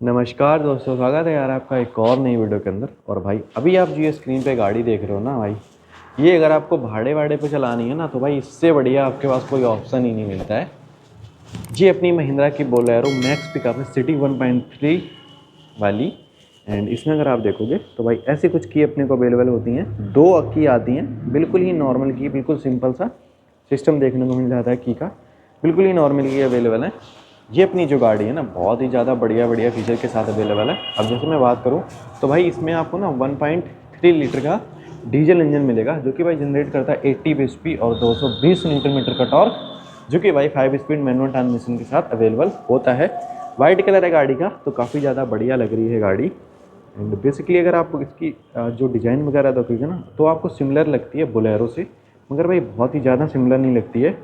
नमस्कार दोस्तों, स्वागत है यार आपका एक और नई वीडियो के अंदर। और भाई अभी आप जो ये स्क्रीन पे गाड़ी देख रहे हो ना भाई, ये अगर आपको भाड़े वाड़े पे चलानी है ना तो भाई इससे बढ़िया आपके पास कोई ऑप्शन ही नहीं मिलता है। ये अपनी महिंद्रा की बोलेरो मैक्स पिकअप है, सिटी 1.3 वाली। एंड इसमें अगर आप देखोगे तो भाई ऐसी कुछ की अपने को अवेलेबल होती हैं। दो की आती हैं, बिल्कुल ही नॉर्मल की, बिल्कुल सिंपल सा सिस्टम देखने को मिल जाता है की का, बिल्कुल ही नॉर्मल की अवेलेबल है। ये अपनी जो गाड़ी है ना बहुत ही ज़्यादा बढ़िया बढ़िया फीचर के साथ अवेलेबल है। अब जैसे मैं बात करूँ तो भाई इसमें आपको ना 1.3 लीटर का डीजल इंजन मिलेगा, जो कि भाई जनरेट करता है 80 bhp और 220 न्यूटन मीटर का टॉर्क, जो कि भाई 5 स्पीड मैनुअल ट्रांसमिशन के साथ अवेलेबल होता है। वाइट कलर है गाड़ी का, तो काफ़ी ज़्यादा बढ़िया लग रही है गाड़ी। एंड बेसिकली अगर आप इसकी जो डिज़ाइन वगैरह देखोगे ना तो आपको सिमिलर लगती है बोलेरो से, मगर भाई बहुत ही ज़्यादा सिमिलर नहीं लगती है।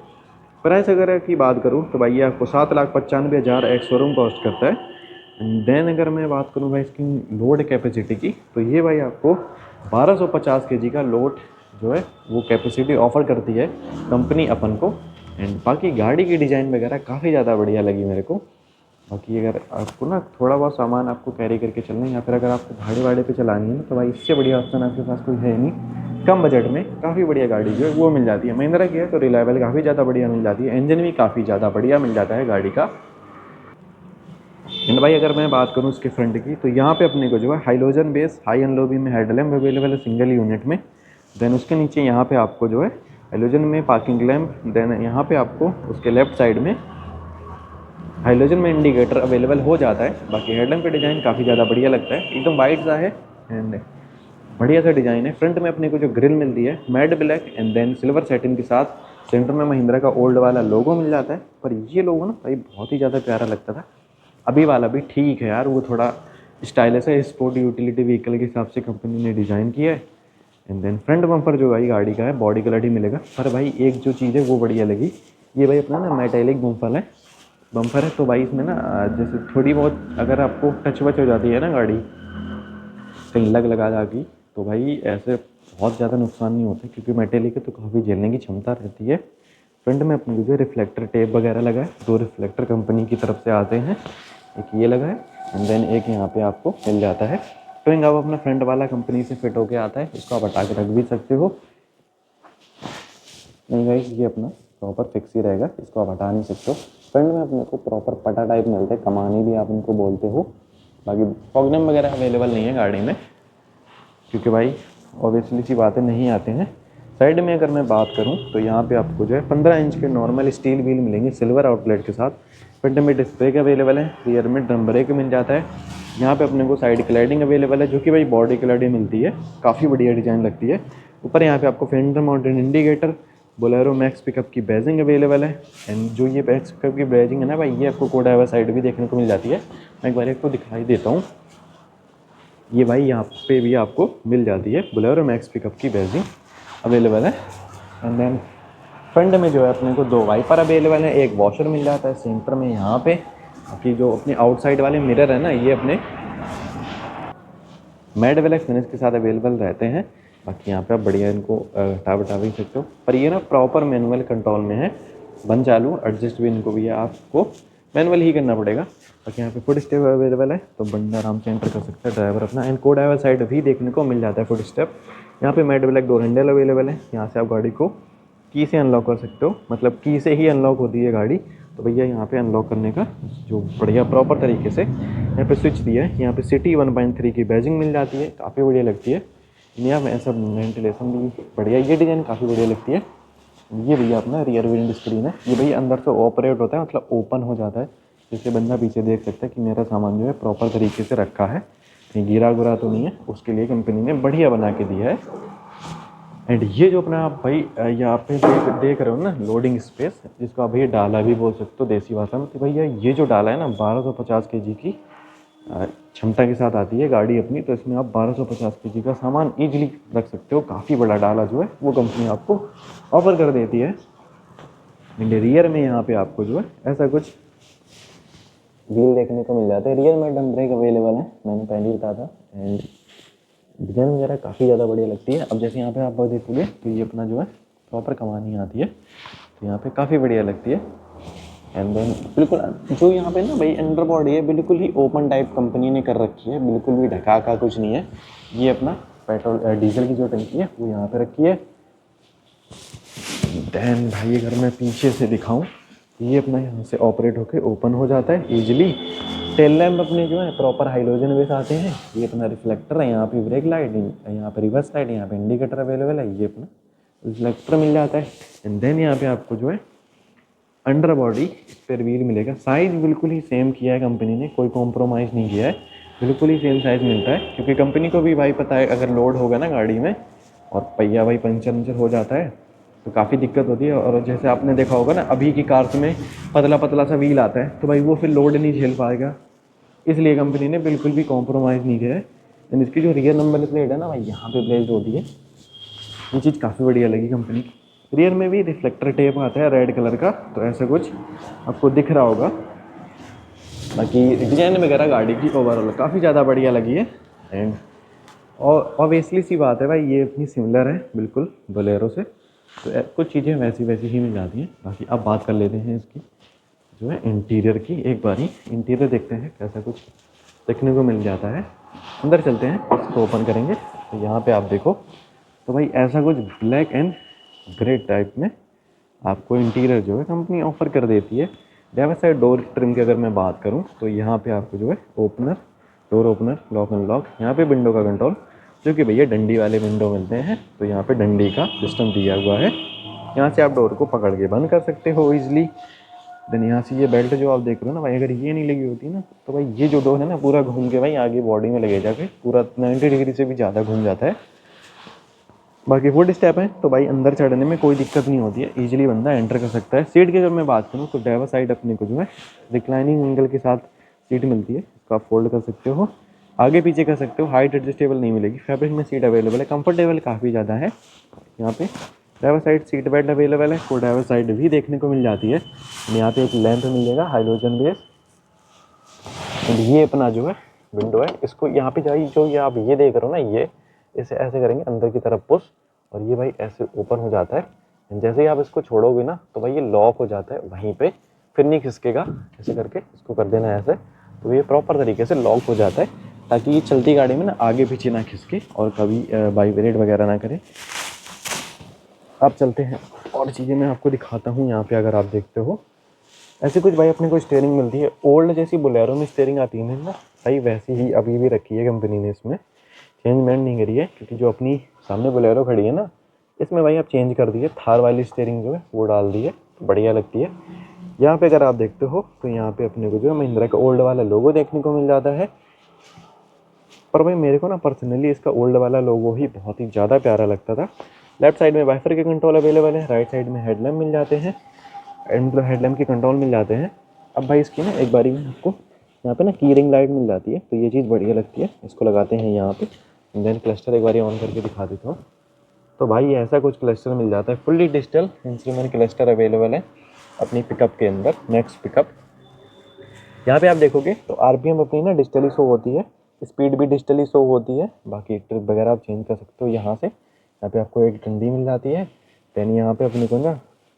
प्राइस अगर की बात करूँ तो भाई ये आपको 7,95,000 एक शोरूम कॉस्ट करता है। एंड देन अगर मैं बात करूँ भाई इसकी लोड कैपेसिटी की, तो ये भाई आपको 1250 केजी का लोड जो है वो कैपेसिटी ऑफ़र करती है कंपनी अपन को। एंड बाकी गाड़ी की डिज़ाइन वगैरह काफ़ी ज़्यादा बढ़िया लगी मेरे को। बाकी अगर आपको ना थोड़ा बहुत सामान आपको कैरी करके चलना है, या फिर अगर आपको भाड़े वाड़े पे चलानी है ना, तो भाई इससे बढ़िया ऑप्शन आपके पास कोई है नहीं। कम बजट में काफ़ी बढ़िया गाड़ी जो है वो मिल जाती है। महिंद्रा की है तो रिलायबल काफ़ी ज़्यादा बढ़िया मिल जाती है, इंजन भी काफ़ी ज़्यादा बढ़िया मिल जाता है गाड़ी का। एंड भाई अगर मैं बात करूँ इसके फ्रंट की, तो यहाँ पे अपने को जो है halogen base high and low beam में हेडलैम्प अवेलेबल है सिंगल यूनिट में। देन उसके नीचे यहाँ पे आपको जो है हाइलोजन में पार्किंग लैम्प। देन यहाँ पे आपको उसके लेफ्ट साइड में हाइलोजन में इंडिकेटर अवेलेबल हो जाता है। बाकी हेडलैम्प का डिज़ाइन काफ़ी ज़्यादा बढ़िया लगता है, एकदम वाइट सा है एंड बढ़िया सा डिज़ाइन है। फ्रंट में अपने को जो ग्रिल मिलती है matte black and then silver satin के साथ, सेंटर में महिंद्रा का ओल्ड वाला लोगो मिल जाता है। पर ये लोगो ना भाई बहुत ही ज़्यादा प्यारा लगता था, अभी वाला भी ठीक है यार, वो थोड़ा स्टाइलिश है, स्पोर्ट यूटिलिटी व्हीकल के हिसाब से कंपनी ने डिज़ाइन किया है। एंड देन फ्रंट बम्पर जो भाई गाड़ी का है बॉडी कलर ही मिलेगा। पर भाई एक जो चीज़ है वो बढ़िया लगी, ये भाई अपना ना मेटेलिक बम्पर है। तो भाई इसमें ना जैसे थोड़ी बहुत अगर आपको टच वच हो जाती है ना गाड़ी कहीं लगा जाती, तो भाई ऐसे बहुत ज़्यादा नुकसान नहीं होता, क्योंकि मेटेलिक है तो काफ़ी झेलने की क्षमता रहती है। फ्रंट में अपने को जो रिफ्लेक्टर टेप वगैरह लगा है, दो रिफ्लेक्टर कंपनी की तरफ से आते हैं, एक ये लगा है एंड देन एक यहाँ पे आपको मिल जाता है टोइंग। अब अपना फ्रंट वाला कंपनी से फिट होके आता है, इसको आप हटा के रख भी सकते हो। नहीं गाइस, ये अपना प्रॉपर फिक्स ही रहेगा, इसको आप हटा नहीं सकते हो। फ्रंट में अपने को प्रॉपर पटा टाइप मिलते हैं, कमानी भी आप इनको बोलते हो। बाकी फॉगनम वगैरह अवेलेबल नहीं है गाड़ी में, क्योंकि भाई ऑब्वियसली सी बातें नहीं आते हैं। साइड में अगर मैं बात करूं तो यहाँ पे आपको जो है 15 इंच के नॉर्मल स्टील व्हील मिलेंगे सिल्वर आउटलेट के साथ। फ्रंट में डिस्क ब्रेक अवेलेबल है, रियर में ड्रम ब्रेक मिल जाता है। यहाँ पे अपने को साइड क्लैडिंग अवेलेबल है, जो कि भाई बॉडी क्लैडिंग मिलती है, काफ़ी बढ़िया डिज़ाइन लगती है। ऊपर यहाँ पे आपको fender mounted indicator, Bolero max pickup की बैजिंग अवेलेबल है। एंड जो ये मैक्स पिकअप की बैजिंग है ना भाई, ये आपको कोड ड्राइवर साइड भी देखने को मिल जाती है। मैं एक बार आपको दिखाई देता हूँ, ये भाई यहाँ पे भी आपको मिल जाती है, बोलेरो मैक्स पिकअप की बैजिंग अवेलेबल है। एंड देन फ्रंट में जो है अपने को दो वाइपर अवेलेबल है, एक वॉशर मिल जाता है सेंटर में यहाँ पे। बाकी जो अपने आउटसाइड वाले मिरर है ना, ये अपने मैट ब्लैक फिनिश के साथ अवेलेबल रहते हैं। बाकी यहाँ पे आप बढ़िया इनको हटा बटा भी सकते हो, पर ये ना प्रॉपर मैनुअल कंट्रोल में है, बंद चालू एडजस्ट भी इनको भी आपको मैनुअल ही करना पड़ेगा। बाकी यहाँ पे फुट स्टेप अवेलेबल है, तो बंदा आराम से एंटर कर सकता है ड्राइवर अपना। एंड को ड्राइवर साइड भी देखने को मिल जाता है फुट स्टेप। यहाँ पे matte black door handle available है, यहाँ से आप गाड़ी को की से अनलॉक कर सकते हो, मतलब की से ही अनलॉक होती है गाड़ी। तो भैया यहाँ पे अनलॉक करने का जो बढ़िया प्रॉपर तरीके से यहाँ पे स्विच दिया है, यहाँ पे सिटी 1.3 की बैजिंग मिल जाती है, काफ़ी बढ़िया लगती है। यहाँ में ऐसा वेंटिलेशन भी बढ़िया, ये डिज़ाइन काफ़ी बढ़िया लगती है। ये भैया अपना रियर विंड स्क्रीन है, ये भैया अंदर से ऑपरेट होता है, मतलब ओपन हो जाता है, जिससे बंदा पीछे देख सकता है कि मेरा सामान जो है प्रॉपर तरीके से रखा है, कहीं गिरा गुरा तो नहीं है। उसके लिए कंपनी ने बढ़िया बना के दिया है। एंड ये जो अपना आप भाई यहाँ पे देख रहे हो ना लोडिंग स्पेस, जिसको आप भैया डाला भी बोल सकते हो देसी भाषा में, तो भैया ये जो डाला है ना 1250 केजी की क्षमता के साथ आती है गाड़ी अपनी। तो इसमें आप 1250 केजी का सामान ईजिली रख सकते हो, काफ़ी बड़ा डाला जो है वो कंपनी आपको ऑफर कर देती है। एंड रियर में यहाँ पे आपको जो है ऐसा कुछ व्हील देखने को मिल जाता है, रियर में डम ब्रेक अवेलेबल है, मैंने पहले ही बताया था। एंड डिज़ाइन वगैरह काफ़ी ज़्यादा बढ़िया लगती है। अब जैसे यहाँ पे आप देखोगे तो ये अपना जो है प्रॉपर कमानी आती है, तो यहाँ पे काफ़ी बढ़िया लगती है। एंड देन बिल्कुल जो यहाँ पे ना भाई अंडर बॉडी है बिल्कुल ही ओपन टाइप कंपनी ने कर रखी है, बिल्कुल भी ढका का कुछ नहीं है। ये अपना पेट्रोल डीजल की जो टंकी है वो यहाँ पे रखी है। देन भाई अगर मैं पीछे से दिखाऊं, ये अपना यहाँ से ऑपरेट होके ओपन हो जाता है इजीली। टेल लैम्प अपने जो है प्रॉपर हाइलोजन बेस आते हैं। ये अपना रिफ्लेक्टर है, यहाँ पे ब्रेक लाइट, यहाँ पे रिवर्स लाइट, यहाँ पे इंडिकेटर अवेलेबल है। ये अपना रिफ्लेक्टर मिल जाता है। एंड देन यहाँ पे आपको जो है अंडर बॉडी स्पेयर व्हील मिलेगा। साइज़ बिल्कुल ही सेम किया है कंपनी ने, कोई कॉम्प्रोमाइज़ नहीं किया है, बिल्कुल ही सेम साइज़ मिलता है। क्योंकि कंपनी को भी भाई पता है अगर लोड होगा ना गाड़ी में और पहिया भाई पंचर हो जाता है तो काफ़ी दिक्कत होती है। और जैसे आपने देखा होगा ना अभी की कार्स में पतला पतला सा व्हील आता है तो भाई वो फिर लोड नहीं झेल पाएगा, इसलिए कंपनी ने बिल्कुल भी कॉम्प्रोमाइज़ नहीं किया है। एंड इसकी जो रियर नंबर प्लेट है ना भाई यहाँ पे प्लेस्ड होती है, ये चीज़ काफ़ी बढ़िया लगी कंपनी की। रियर में भी रिफ्लेक्टर टेप आता है रेड कलर का, तो ऐसा कुछ आपको दिख रहा होगा। बाकी डिज़ाइन वगैरह गाड़ी की ओवरऑल काफ़ी ज़्यादा बढ़िया लगी है। एंड और ऑब्वियसली सी बात है भाई ये अपनी सिमिलर है बिल्कुल बोलेरो से, तो कुछ चीज़ें वैसी वैसी ही मिल जाती हैं। बाकी अब बात कर लेते हैं इसकी जो है इंटीरियर की। एक बारी इंटीरियर देखते हैं कैसा कुछ देखने को मिल जाता है। अंदर चलते हैं, इसको ओपन करेंगे तो यहाँ पे आप देखो तो भाई ऐसा कुछ ब्लैक एंड ग्रे टाइप में आपको इंटीरियर जो है कंपनी ऑफर कर देती है। ड्राइवर साइड डोर ट्रिम की अगर मैं बात करूँ तो यहाँ पे आपको जो है opener, door opener, lock unlock, यहाँ पे विंडो का कंट्रोल जो कि भैया डंडी वाले विंडो मिलते हैं, तो यहाँ पे डंडी का सिस्टम दिया हुआ है। यहाँ से आप डोर को पकड़ के बंद कर सकते हो ईजिली। देन यहाँ से ये बेल्ट जो आप देख रहे हो ना भाई, अगर ये नहीं लगी होती ना तो भाई ये जो डोर है ना पूरा घूम के भाई आगे बॉडी में लगे जाके पूरा 90 डिग्री से भी ज़्यादा घूम जाता है। बाकी वुड स्टेप है तो भाई अंदर चढ़ने में कोई दिक्कत नहीं होती है, इजीली बंदा एंटर कर सकता है। सीट की अगर मैं बात करूँ तो ड्राइवर साइड अपने को जो है रिक्लाइनिंग एंगल के साथ सीट मिलती है, इसको आप फोल्ड कर सकते हो, आगे पीछे कर सकते हो। हाइट एडजस्टेबल नहीं मिलेगी, फैब्रिक में सीट अवेलेबल है, कंफर्टेबल काफ़ी ज़्यादा है। यहाँ पे driver side seat belt available है, को ड्राइवर साइड भी देखने को मिल जाती है। यहाँ पे एक लैंप मिलेगा हाइलोजन बेस। एंड ये अपना जो है विंडो है, इसको यहाँ पे जाइए जो ये आप ये देख रहे हो ना, ये इसे ऐसे करेंगे अंदर की तरफ पुश और ये भाई ऐसे ओपन हो जाता है। जैसे ही आप इसको छोड़ोगे ना तो भाई ये लॉक हो जाता है वहीं पे, फिर नहीं खिसकेगा। ऐसे करके इसको कर देना ऐसे, तो ये प्रॉपर तरीके से लॉक हो जाता है ताकि ये चलती गाड़ी में ना आगे पीछे ना खिसके और कभी वाइब्रेट वगैरह ना करे। आप चलते हैं और चीज़ें मैं आपको दिखाता हूँ। यहाँ पे अगर आप देखते हो ऐसे कुछ भाई अपने को स्टीयरिंग मिलती है, ओल्ड जैसी बोलेरो में स्टीयरिंग आती है ना भाई वैसी ही अभी भी रखी है कंपनी ने, इसमें चेंजमेंट नहीं करी है। क्योंकि जो अपनी सामने बोलेरो खड़ी है ना इसमें भाई आप चेंज कर दिए, थार वाली स्टीयरिंग जो है वो डाल दी है, तो बढ़िया लगती है। यहाँ पे अगर आप देखते हो तो यहाँ पे अपने को जो है महिंद्रा का ओल्ड वाला लोगो देखने को मिल जाता है। पर भाई मेरे को ना पर्सनली इसका ओल्ड वाला लोगो ही बहुत ही ज़्यादा प्यारा लगता था। लेफ्ट साइड में वाइफर के कंट्रोल अवेलेबल है, राइट साइड में हेडलैम्प मिल जाते हैं, एंड हेडलैम्प के कंट्रोल मिल जाते हैं। अब भाई इसकी ना एक बारी में आपको यहाँ पे ना की रिंग लाइट मिल जाती है, तो ये चीज़ बढ़िया लगती है। इसको लगाते हैं यहाँ पे, देन क्लस्टर एक बारी ऑन करके दिखा देता हूँ। तो भाई ऐसा कुछ क्लस्टर मिल जाता है, fully digital instrument cluster available है अपनी पिकअप के अंदर, मैक्स पिकअप। यहाँ पे आप देखोगे तो आरपीएम अपनी ना डिजिटली शो होती है, स्पीड भी डिजिटली शो होती है। बाकी ट्रिप वगैरह आप चेंज कर सकते हो यहाँ से। यहाँ पे आपको एक डंडी मिल जाती है, देन यहाँ पे अपने को ना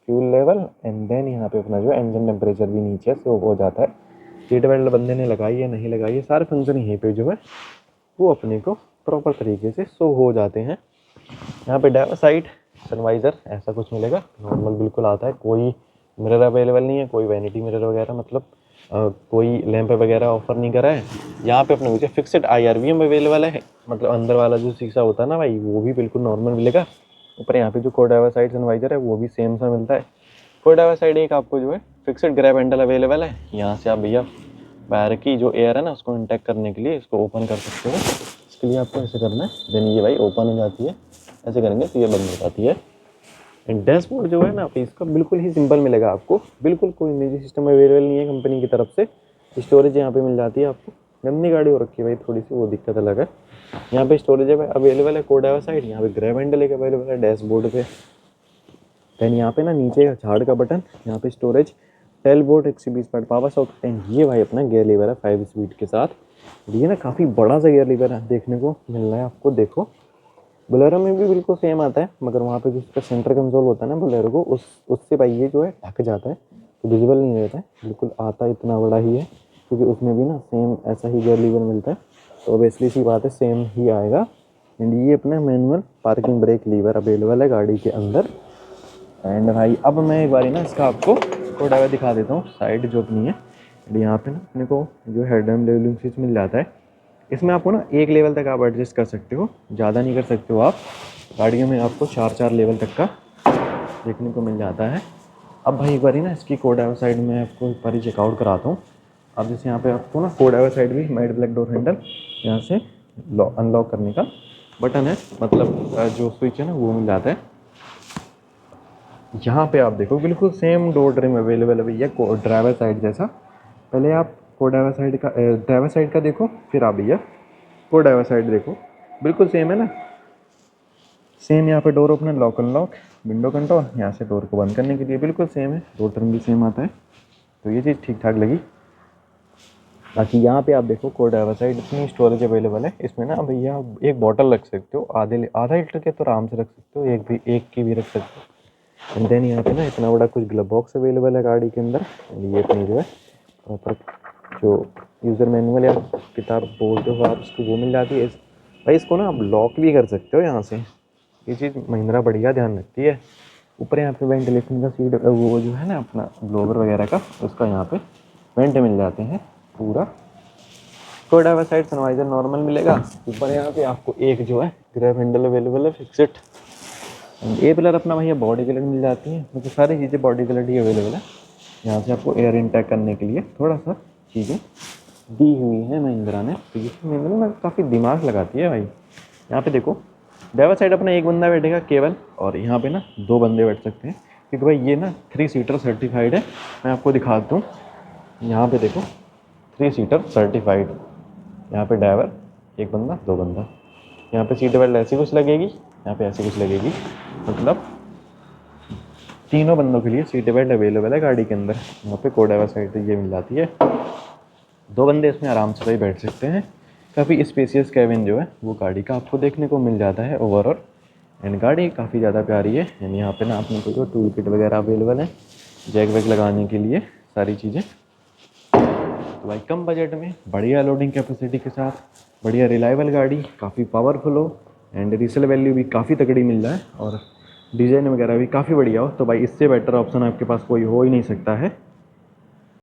फ्यूल लेवल, एंड देन यहाँ पे अपना जो इंजन टेम्परेचर भी नीचे से हो जाता है। सीट बेल्ट बंदे ने लगाई है नहीं लगाई है, सारे फंक्शन यहीं पे जो है वो अपने को प्रॉपर तरीके से शो हो जाते हैं। यहाँ पे ड्राइवर साइड सनवाइज़र ऐसा कुछ मिलेगा, नॉर्मल बिल्कुल आता है, कोई मिरर अवेलेबल नहीं है, कोई वैनिटी मिरर वगैरह मतलब कोई लैंप वगैरह ऑफर नहीं करा है। यहाँ पे अपने मुझे फिक्स्ड IRVM अवेलेबल है, मतलब अंदर वाला जो शीशा होता है ना भाई वो भी बिल्कुल नॉर्मल मिलेगा। ऊपर यहाँ पे जो को ड्राइवर साइड सनवाइज़र है वो भी सेम सा मिलता है। को ड्राइवर साइड एक आपको जो है फिक्स्ड ग्रैब हैंडल अवेलेबल है, यहाँ से आप भैया बाहर की जो एयर है ना उसको इंटेक्ट करने के लिए इसको ओपन कर सकते हो। इसके लिए आपको ऐसे करना है, देन ये भाई ओपन हो जाती है, ऐसे करेंगे तो ये बंद हो जाती है। एंड डैशबोर्ड जो है ना इसका बिल्कुल ही सिंपल मिलेगा आपको, बिल्कुल कोई म्यूजिक सिस्टम अवेलेबल नहीं है कंपनी की तरफ से। स्टोरेज यहाँ पे मिल जाती है आपको, गंदी गाड़ी हो रखी है भाई थोड़ी सी, वो दिक्कत अलग है। यहाँ पे स्टोरेज अवेलेबल है, को ड्राइवर साइड, यहाँ पे ग्रैब हैंडल एक अवेलेबल है डैशबोर्ड पे। देन यहाँ पे ना नीचे झाड़ का बटन, यहाँ पे storage, tail board 120 watt power socket, and ये भाई अपना गियर लीवर है 5 स्पीड के साथ। ये ना काफ़ी बड़ा सा गियर लीवर है देखने को मिल रहा है आपको। देखो बोलेरो में भी बिल्कुल सेम आता है, मगर वहाँ पे जो उसका सेंटर कंसोल होता है ना बोलेरो को उससे भाई ये जो है ढक जाता है, विजिबल नहीं रहता है, बिल्कुल आता इतना बड़ा ही है, क्योंकि उसमें भी ना सेम ऐसा ही गियर लीवर मिलता है, तो ऑब्वियसली सी बात है सेम ही आएगा। एंड ये अपना manual parking brake lever available है गाड़ी के अंदर। एंड भाई अब मैं एक बारी ना इसका आपको कोड आगे दिखा देता हूँ, साइड जो अपनी है। एंड यहाँ पे ना अपने को जो हेडलैम्प लेवलिंग स्विच मिल जाता है, इसमें आपको ना एक लेवल तक आप एडजस्ट कर सकते हो, ज़्यादा नहीं कर सकते हो आप। गाड़ियों में आपको 4 लेवल तक का देखने को मिल जाता है। अब भाई एक बारी ना इसकी कोड आवर साइड में आपको एक बारी चेकआउट कराता हूँ। अब जैसे यहाँ पे आपको ना कोड आवर साइड भी मैट ब्लैक डोर हैंडल, यहाँ से अनलॉक करने का बटन है, मतलब जो स्विच है ना वो मिल जाता है। यहाँ पे आप देखो बिल्कुल सेम डोर ट्रिम अवेलेबल है भैया ड्राइवर साइड जैसा। पहले आप को ड्राइवर साइड का देखो, फिर आप भैया को ड्राइवर साइड देखो, बिल्कुल सेम है ना। सेम यहाँ पे door opener, lock unlock, window control, यहाँ से डोर को बंद करने के लिए बिल्कुल सेम है, डोर टर्न भी सेम आता है, तो ये चीज़ ठीक ठाक लगी। बाकी यहाँ पे आप देखो को ड्राइवर साइड इतनी स्टोरेज अवेलेबल है, इसमें ना भैया एक बॉटल रख सकते हो, आधा लीटर के तो आराम से रख सकते हो, एक की भी रख सकते हो। एंड देन यहाँ पे ना इतना बड़ा कुछ ग्लव बॉक्स अवेलेबल है गाड़ी के अंदर। ये अपनी जो है प्रॉपर जो यूज़र मैनुअल या किताब बोलते हो आप इसको, वो मिल जाती है। भाई इसको ना आप लॉक भी कर सकते हो यहाँ से, ये चीज़ महिंद्रा बढ़िया ध्यान रखती है। ऊपर यहाँ पे वेंटिलेशन का सीट वो जो है ना अपना ब्लोवर वगैरह का, उसका यहाँ पे वेंट मिल जाते हैं पूरा। को ड्राइवर साइड सनवाइजर नॉर्मल मिलेगा। ऊपर यहाँ पे आपको एक जो है ग्रैब हैंडल अवेलेबल है फिक्सड। ए पिलर अपना भैया बॉडी कलर मिल जाती है, मतलब सारी चीज़ें बॉडी कलर ही अवेलेबल है। यहाँ से आपको एयर इनटेक करने के लिए थोड़ा सा चीज़ें दी हुई है महिंद्रा ने, तो ये महिंद्रा ना काफ़ी दिमाग लगाती है भाई। यहाँ पे देखो ड्राइवर साइड अपना एक बंदा बैठेगा केवल, और यहाँ पे ना 2 बंदे बैठ सकते हैं, क्योंकि भाई ये ना 3 सीटर सर्टिफाइड है। मैं आपको दिखाता हूँ, यहाँ पे देखो 3 सीटर सर्टिफाइड, यहाँ पे ड्राइवर एक बंदा 2 बंदा, यहाँ पे सीट बेल्ट ऐसी कुछ लगेगी, यहाँ पे ऐसी कुछ लगेगी, मतलब तीनों बंदों के लिए सीट बेल्ट अवेलेबल है गाड़ी के अंदर। यहाँ पे को ड्राइवर साइड ये मिल जाती है, 2 बंदे इसमें आराम से भाई बैठ सकते हैं। काफ़ी स्पेसियस कैबिन जो है वो गाड़ी का आपको देखने को मिल जाता है ओवरऑल। एंड गाड़ी काफ़ी ज़्यादा प्यारी है। एंड यहाँ पे ना आपने को टूल किट वगैरह अवेलेबल है, जैक वैक लगाने के लिए सारी चीज़ें। तो भाई कम बजट में बढ़िया लोडिंग कैपेसिटी के साथ बढ़िया रिलायबल गाड़ी, काफ़ी पावरफुल हो, एंड रीसेल वैल्यू भी काफ़ी तगड़ी मिल जाए, और डिज़ाइन वगैरह भी काफ़ी बढ़िया हो, तो भाई इससे बेटर ऑप्शन आपके पास कोई हो ही नहीं सकता है।